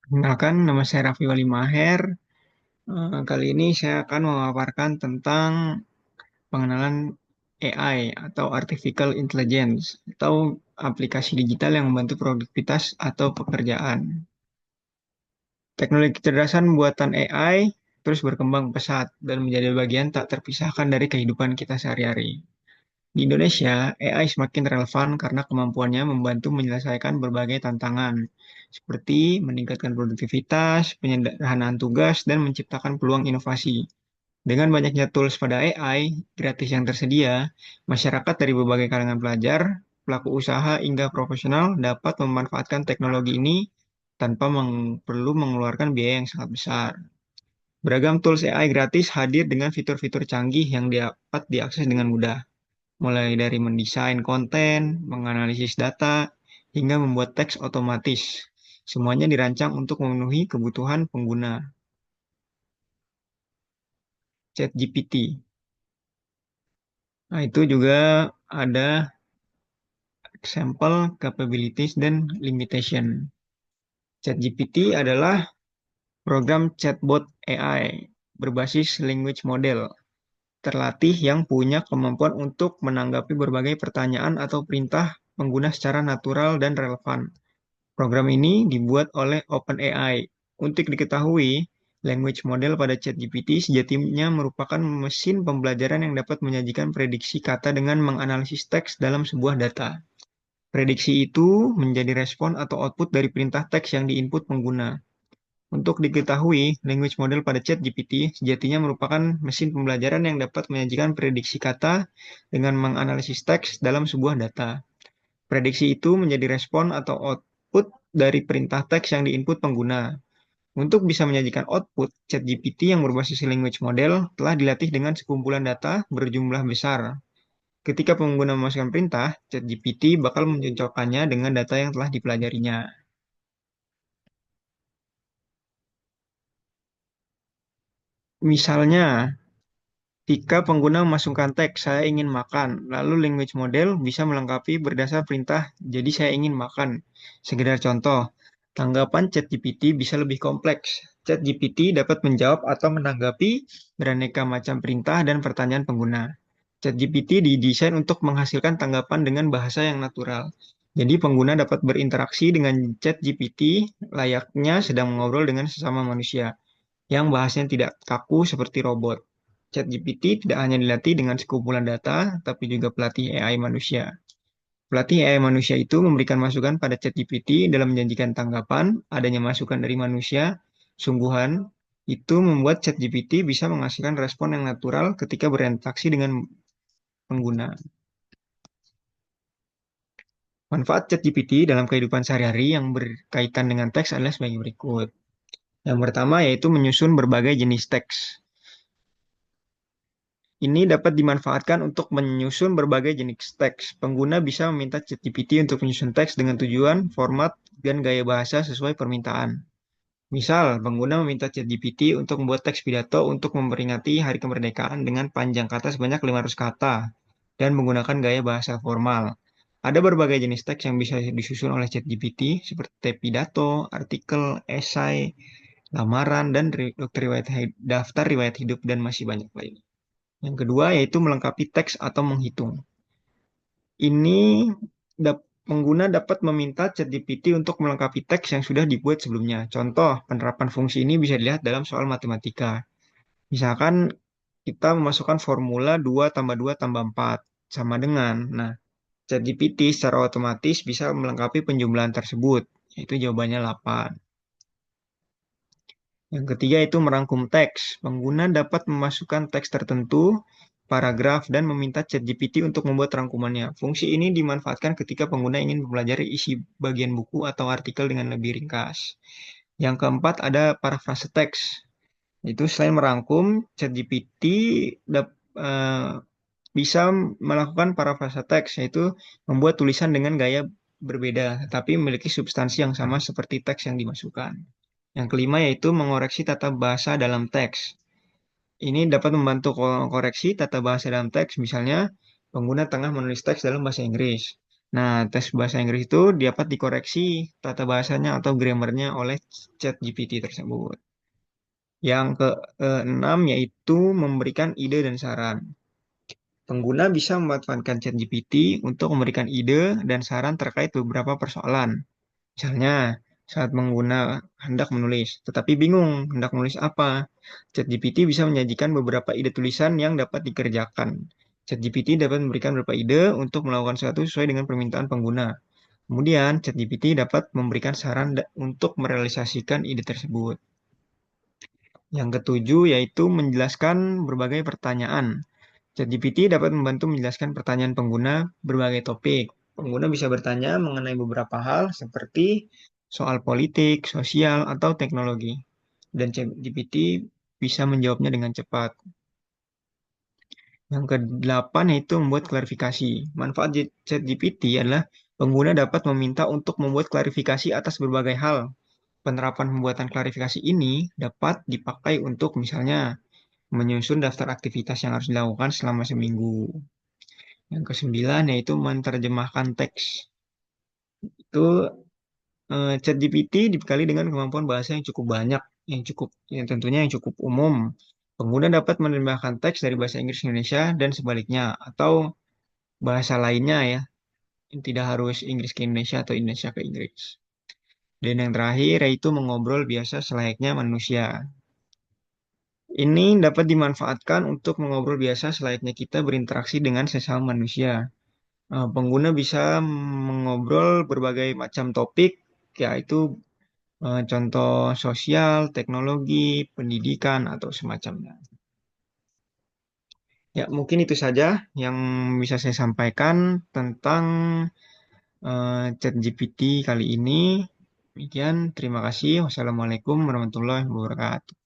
Perkenalkan, nama saya Raffi Wali Maher. Kali ini saya akan memaparkan tentang pengenalan AI atau Artificial Intelligence atau aplikasi digital yang membantu produktivitas atau pekerjaan. Teknologi kecerdasan buatan AI terus berkembang pesat dan menjadi bagian tak terpisahkan dari kehidupan kita sehari-hari. Di Indonesia, AI semakin relevan karena kemampuannya membantu menyelesaikan berbagai tantangan, seperti meningkatkan produktivitas, penyederhanaan tugas, dan menciptakan peluang inovasi. Dengan banyaknya tools pada AI gratis yang tersedia, masyarakat dari berbagai kalangan pelajar, pelaku usaha, hingga profesional dapat memanfaatkan teknologi ini tanpa perlu mengeluarkan biaya yang sangat besar. Beragam tools AI gratis hadir dengan fitur-fitur canggih yang dapat diakses dengan mudah, mulai dari mendesain konten, menganalisis data, hingga membuat teks otomatis. Semuanya dirancang untuk memenuhi kebutuhan pengguna. ChatGPT. Nah, itu juga ada example, capabilities, dan limitation. ChatGPT adalah program chatbot AI berbasis language model terlatih yang punya kemampuan untuk menanggapi berbagai pertanyaan atau perintah pengguna secara natural dan relevan. Program ini dibuat oleh OpenAI. Untuk diketahui, language model pada ChatGPT sejatinya merupakan mesin pembelajaran yang dapat menyajikan prediksi kata dengan menganalisis teks dalam sebuah data. Prediksi itu menjadi respon atau output dari perintah teks yang diinput pengguna. Untuk diketahui, language model pada ChatGPT sejatinya merupakan mesin pembelajaran yang dapat menyajikan prediksi kata dengan menganalisis teks dalam sebuah data. Prediksi itu menjadi respon atau output dari perintah teks yang diinput pengguna. Untuk bisa menyajikan output, ChatGPT yang berbasis language model telah dilatih dengan sekumpulan data berjumlah besar. Ketika pengguna memasukkan perintah, ChatGPT bakal mencocokkannya dengan data yang telah dipelajarinya. Misalnya, jika pengguna memasukkan teks "saya ingin makan", lalu language model bisa melengkapi berdasar perintah "jadi saya ingin makan". Sekedar contoh, tanggapan ChatGPT bisa lebih kompleks. ChatGPT dapat menjawab atau menanggapi beraneka macam perintah dan pertanyaan pengguna. ChatGPT didesain untuk menghasilkan tanggapan dengan bahasa yang natural. Jadi pengguna dapat berinteraksi dengan ChatGPT layaknya sedang mengobrol dengan sesama manusia yang bahasanya tidak kaku seperti robot. ChatGPT tidak hanya dilatih dengan sekumpulan data, tapi juga pelatih AI manusia. Pelatih AI manusia itu memberikan masukan pada ChatGPT dalam menjanjikan tanggapan, adanya masukan dari manusia, sungguhan, itu membuat ChatGPT bisa menghasilkan respon yang natural ketika berinteraksi dengan pengguna. Manfaat ChatGPT dalam kehidupan sehari-hari yang berkaitan dengan teks adalah sebagai berikut. Yang pertama yaitu menyusun berbagai jenis teks. Ini dapat dimanfaatkan untuk menyusun berbagai jenis teks. Pengguna bisa meminta ChatGPT untuk menyusun teks dengan tujuan, format, dan gaya bahasa sesuai permintaan. Misal, pengguna meminta ChatGPT untuk membuat teks pidato untuk memperingati Hari Kemerdekaan dengan panjang kata sebanyak 500 kata dan menggunakan gaya bahasa formal. Ada berbagai jenis teks yang bisa disusun oleh ChatGPT seperti pidato, artikel, esai, lamaran, dan daftar riwayat hidup, dan masih banyak lain. Yang kedua yaitu melengkapi teks atau menghitung. Ini pengguna dapat meminta ChatGPT untuk melengkapi teks yang sudah dibuat sebelumnya. Contoh, penerapan fungsi ini bisa dilihat dalam soal matematika. Misalkan kita memasukkan formula 2 tambah 2 tambah 4 sama dengan. Nah, ChatGPT secara otomatis bisa melengkapi penjumlahan tersebut, yaitu jawabannya 8. Yang ketiga itu merangkum teks. Pengguna dapat memasukkan teks tertentu, paragraf, dan meminta ChatGPT untuk membuat rangkumannya. Fungsi ini dimanfaatkan ketika pengguna ingin mempelajari isi bagian buku atau artikel dengan lebih ringkas. Yang keempat ada parafrase teks. Itu selain merangkum, ChatGPT eh, bisa melakukan parafrase teks, yaitu membuat tulisan dengan gaya berbeda, tapi memiliki substansi yang sama seperti teks yang dimasukkan. Yang kelima yaitu mengoreksi tata bahasa dalam teks. Ini dapat membantu koreksi tata bahasa dalam teks, misalnya pengguna tengah menulis teks dalam bahasa Inggris. Nah, tes bahasa Inggris itu dapat dikoreksi tata bahasanya atau grammarnya oleh ChatGPT tersebut. Yang keenam yaitu memberikan ide dan saran. Pengguna bisa memanfaatkan ChatGPT untuk memberikan ide dan saran terkait beberapa persoalan. Misalnya, saat pengguna hendak menulis, tetapi bingung hendak menulis apa, ChatGPT bisa menyajikan beberapa ide tulisan yang dapat dikerjakan. ChatGPT dapat memberikan beberapa ide untuk melakukan sesuatu sesuai dengan permintaan pengguna. Kemudian, ChatGPT dapat memberikan saran untuk merealisasikan ide tersebut. Yang ketujuh yaitu menjelaskan berbagai pertanyaan. ChatGPT dapat membantu menjelaskan pertanyaan pengguna berbagai topik. Pengguna bisa bertanya mengenai beberapa hal seperti soal politik, sosial, atau teknologi. Dan ChatGPT bisa menjawabnya dengan cepat. Yang kedelapan yaitu membuat klarifikasi. Manfaat ChatGPT adalah pengguna dapat meminta untuk membuat klarifikasi atas berbagai hal. Penerapan pembuatan klarifikasi ini dapat dipakai untuk misalnya menyusun daftar aktivitas yang harus dilakukan selama seminggu. Yang kesembilan yaitu menerjemahkan teks. Itu ChatGPT dibekali dengan kemampuan bahasa yang cukup banyak, yang tentunya yang cukup umum. Pengguna dapat menerjemahkan teks dari bahasa Inggris ke Indonesia dan sebaliknya, atau bahasa lainnya ya, tidak harus Inggris ke Indonesia atau Indonesia ke Inggris. Dan yang terakhir yaitu mengobrol biasa selayaknya manusia. Ini dapat dimanfaatkan untuk mengobrol biasa selayaknya kita berinteraksi dengan sesama manusia. Pengguna bisa mengobrol berbagai macam topik, yaitu contoh sosial, teknologi, pendidikan, atau semacamnya. Ya, mungkin itu saja yang bisa saya sampaikan tentang ChatGPT kali ini. Demikian, terima kasih. Wassalamualaikum warahmatullahi wabarakatuh.